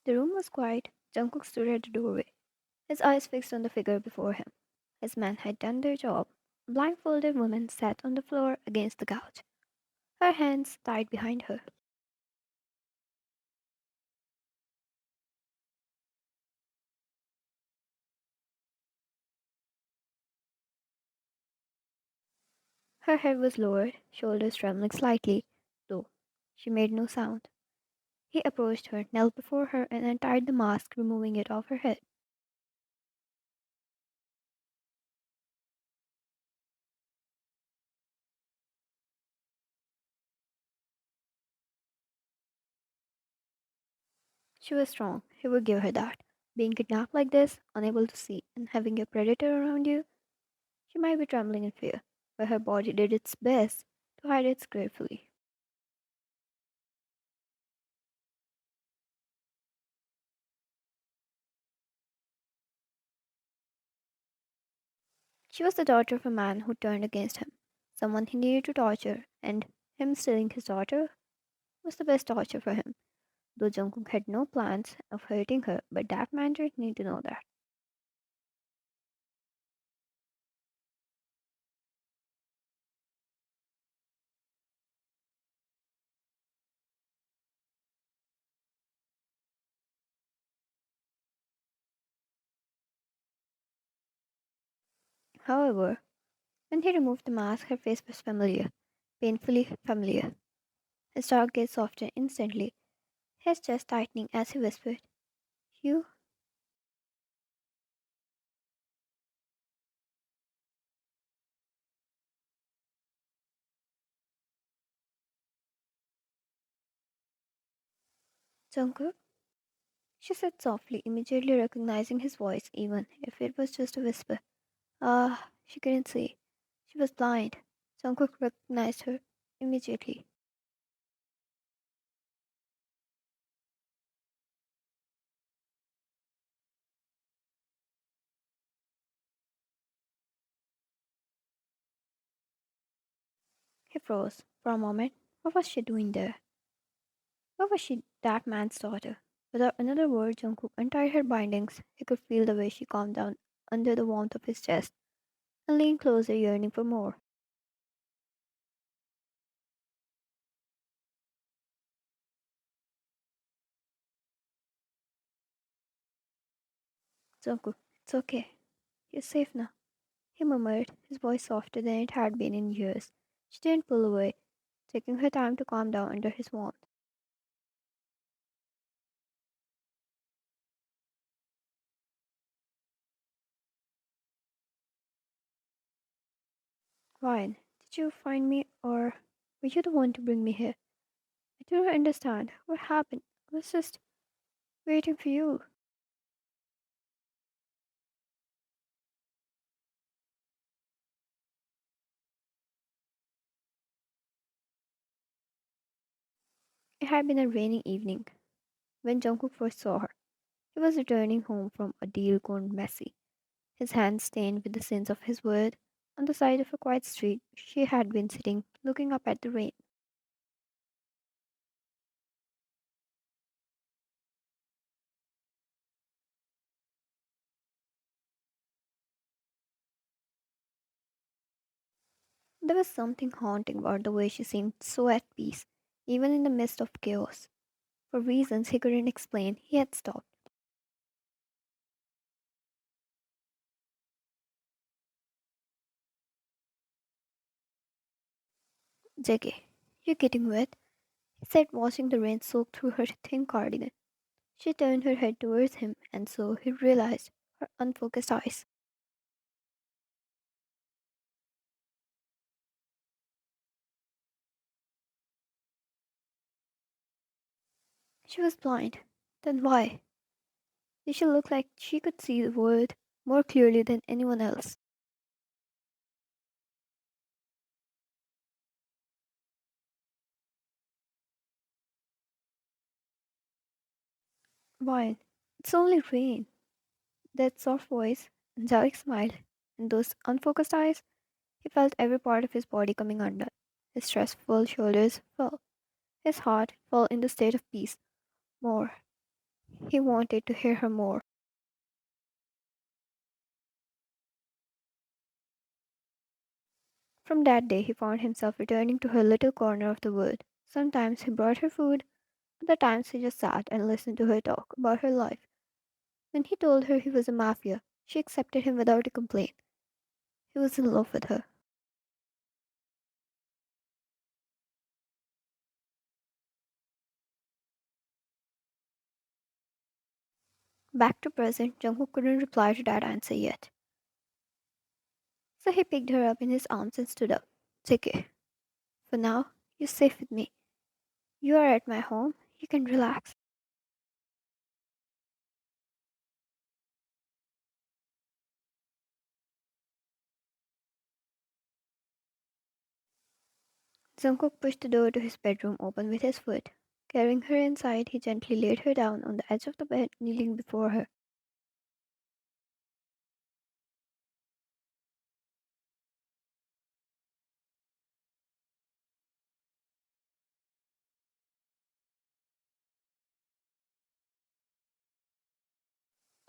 The room was quiet. Jungkook stood at the doorway, his eyes fixed on the figure before him. His men had done their job. A blindfolded woman sat on the floor against the couch, her hands tied behind her. Her head was lowered, shoulders trembling slightly, though she made no sound. He approached her, knelt before her, and untied the mask, removing it off her head. She was strong, he would give her that. Being kidnapped like this, unable to see, and having a predator around you, she might be trembling in fear, but her body did its best to hide it gracefully. She was the daughter of a man who turned against him, someone he needed to torture, and him stealing his daughter was the best torture for him, though Jungkook had no plans of hurting her, but that man didn't need to know that. However, when he removed the mask, her face was familiar, painfully familiar. His dark gaze softened instantly, his chest tightening as he whispered, "You?" "Jungkook?" she said softly, immediately recognizing his voice, even if it was just a whisper. Ah, she couldn't see. She was blind. Jungkook recognized her immediately. He froze. For a moment, what was she doing there? Why was she that man's daughter? Without another word, Jungkook untied her bindings. He could feel the way she calmed down under the warmth of his chest and leaned closer, yearning for more. Jungkook, it's okay. You're safe now, he murmured, his voice softer than it had been in years. She didn't pull away, taking her time to calm down under his warmth. Ryan, did you find me, or were you the one to bring me here? I do not understand. What happened? I was just waiting for you. It had been a rainy evening when Jungkook first saw her. He was returning home from a deal gone messy, his hands stained with the sins of his word. On the side of a quiet street, she had been sitting, looking up at the rain. There was something haunting about the way she seemed so at peace, even in the midst of chaos. For reasons he couldn't explain, he had stopped. "JK, you're getting wet," he said, watching the rain soak through her thin cardigan. She turned her head towards him, and so he realized her unfocused eyes. She was blind. Then why? Did she look like she could see the world more clearly than anyone else? Why? It's only rain. That soft voice, angelic smile, and those unfocused eyes, he felt every part of his body coming undone. His stressful shoulders fell. His heart fell in the state of peace. More. He wanted to hear her more. From that day, he found himself returning to her little corner of the wood. Sometimes he brought her food, other times he just sat and listened to her talk about her life. When he told her he was a mafia, she accepted him without a complaint. He was in love with her. Back to present, Jungkook couldn't reply to that answer yet. So he picked her up in his arms and stood up. Take it. For now, you're safe with me. You are at my home. You can relax. Jungkook pushed the door to his bedroom open with his foot. Carrying her inside, he gently laid her down on the edge of the bed, kneeling before her.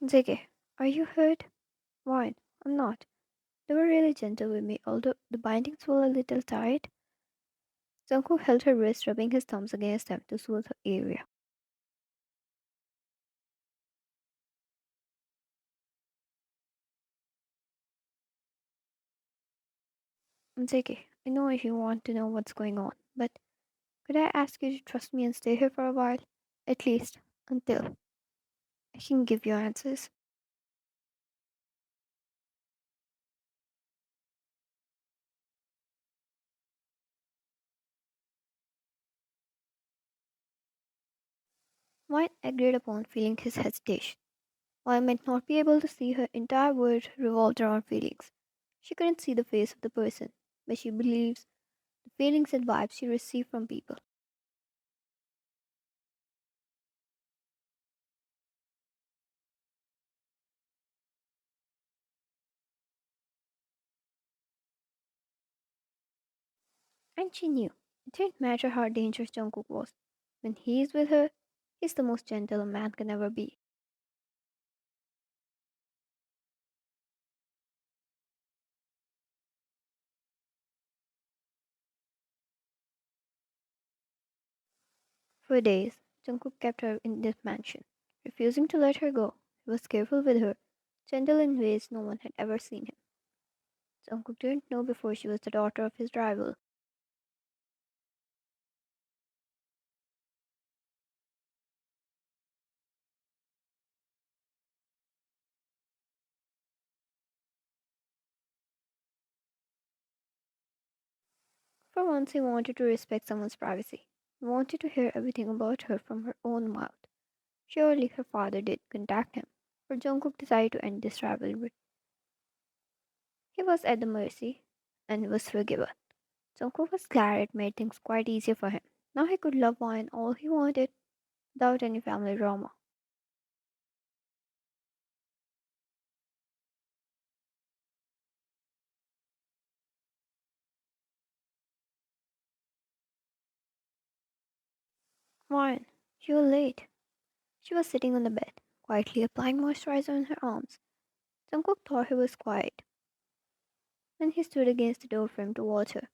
Ziggy, are you hurt? Why? I'm not. They were really gentle with me, although the bindings were a little tight. Jungkook held her wrist, rubbing his thumbs against them to soothe her area. Ziggy, I know you want to know what's going on, but could I ask you to trust me and stay here for a while? At least until I can give you answers. White agreed upon feeling his hesitation. While might not be able to see, her entire world revolved around feelings. She couldn't see the face of the person, but she believes the feelings and vibes she received from people. And she knew it didn't matter how dangerous Jungkook was. When he is with her, he's the most gentle a man can ever be. For days, Jungkook kept her in this mansion, refusing to let her go. He was careful with her, gentle in ways no one had ever seen him. Jungkook didn't know before she was the daughter of his rival. For once, he wanted to respect someone's privacy. He wanted to hear everything about her from her own mouth. Surely her father did contact him, for Jungkook decided to end this rivalry. He was at the mercy and was forgiven. Jungkook was glad it made things quite easier for him. Now he could love Wine all he wanted without any family drama. Wine, you're late. She was sitting on the bed, quietly applying moisturizer on her arms. Jungkook thought he was quiet. Then he stood against the door frame to watch her,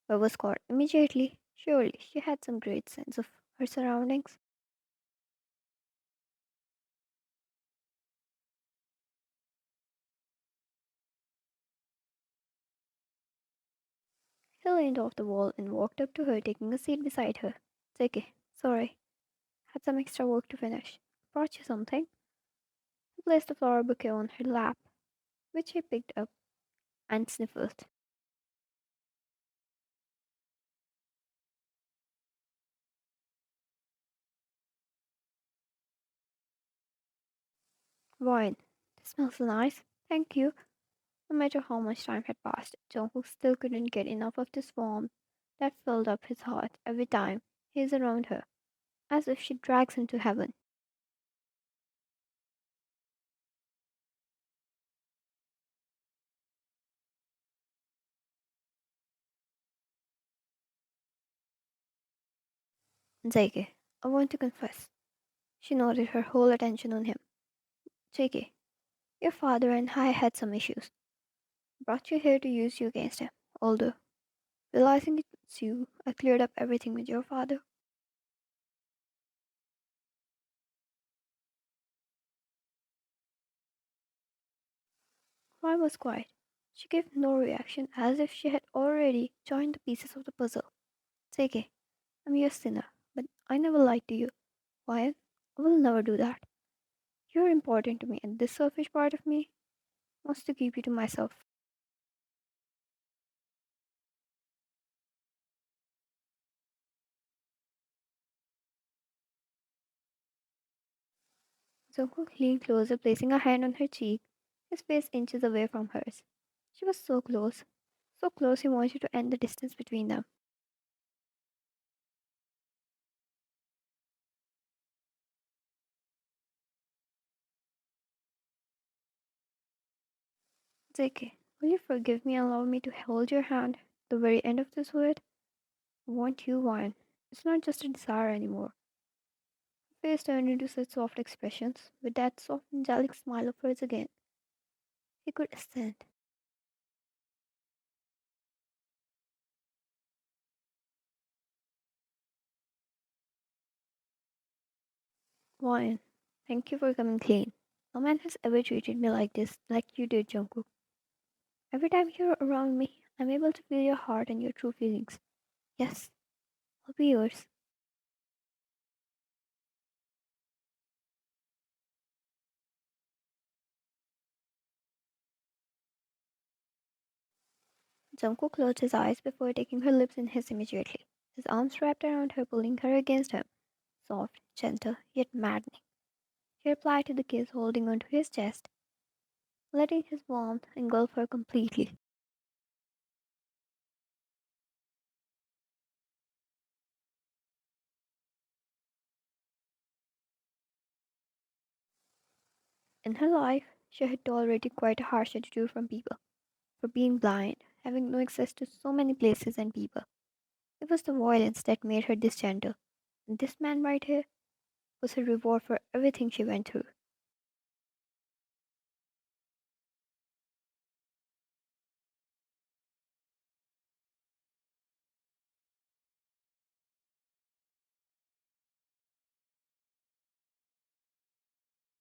but was caught immediately. Surely she had some great sense of her surroundings. He leaned off the wall and walked up to her, taking a seat beside her. It's okay. Sorry. Had some extra work to finish. Brought you something? He placed a flower bouquet on her lap, which she picked up and sniffled. Wine. This smells nice. Thank you. No matter how much time had passed, Jungkook still couldn't get enough of this warmth that filled up his heart every time he is around her, as if she drags him to heaven. Zeike, I want to confess. She nodded, her whole attention on him. JK, your father and I had some issues. Brought you here to use you against him. Although, realizing it's you, I cleared up everything with your father. I was quiet. She gave no reaction, as if she had already joined the pieces of the puzzle. JK, I'm your sinner, but I never lied to you. Why? I will never do that. You're important to me, and this selfish part of me wants to keep you to myself. Jungkook leaned closer, placing a hand on her cheek, his face inches away from hers. She was so close he wanted to end the distance between them. JK, will you forgive me and allow me to hold your hand? The very end of this word? I want you, Wine. It's not just a desire anymore. Her face turned into such soft expressions, with that soft angelic smile of hers again. He could assent. Wine, thank you for coming clean. No man has ever treated me like this, like you did, Jungkook. Every time you're around me, I'm able to feel your heart and your true feelings. Yes, I'll be yours. Jungkook closed his eyes before taking her lips in his immediately. His arms wrapped around her, pulling her against him. Soft, gentle, yet maddening. He replied to the kiss, holding onto his chest, letting his warmth engulf her completely. In her life, she had tolerated quite a harsh attitude from people, for being blind, having no access to so many places and people. It was the violence that made her this gentle, and this man right here was her reward for everything she went through.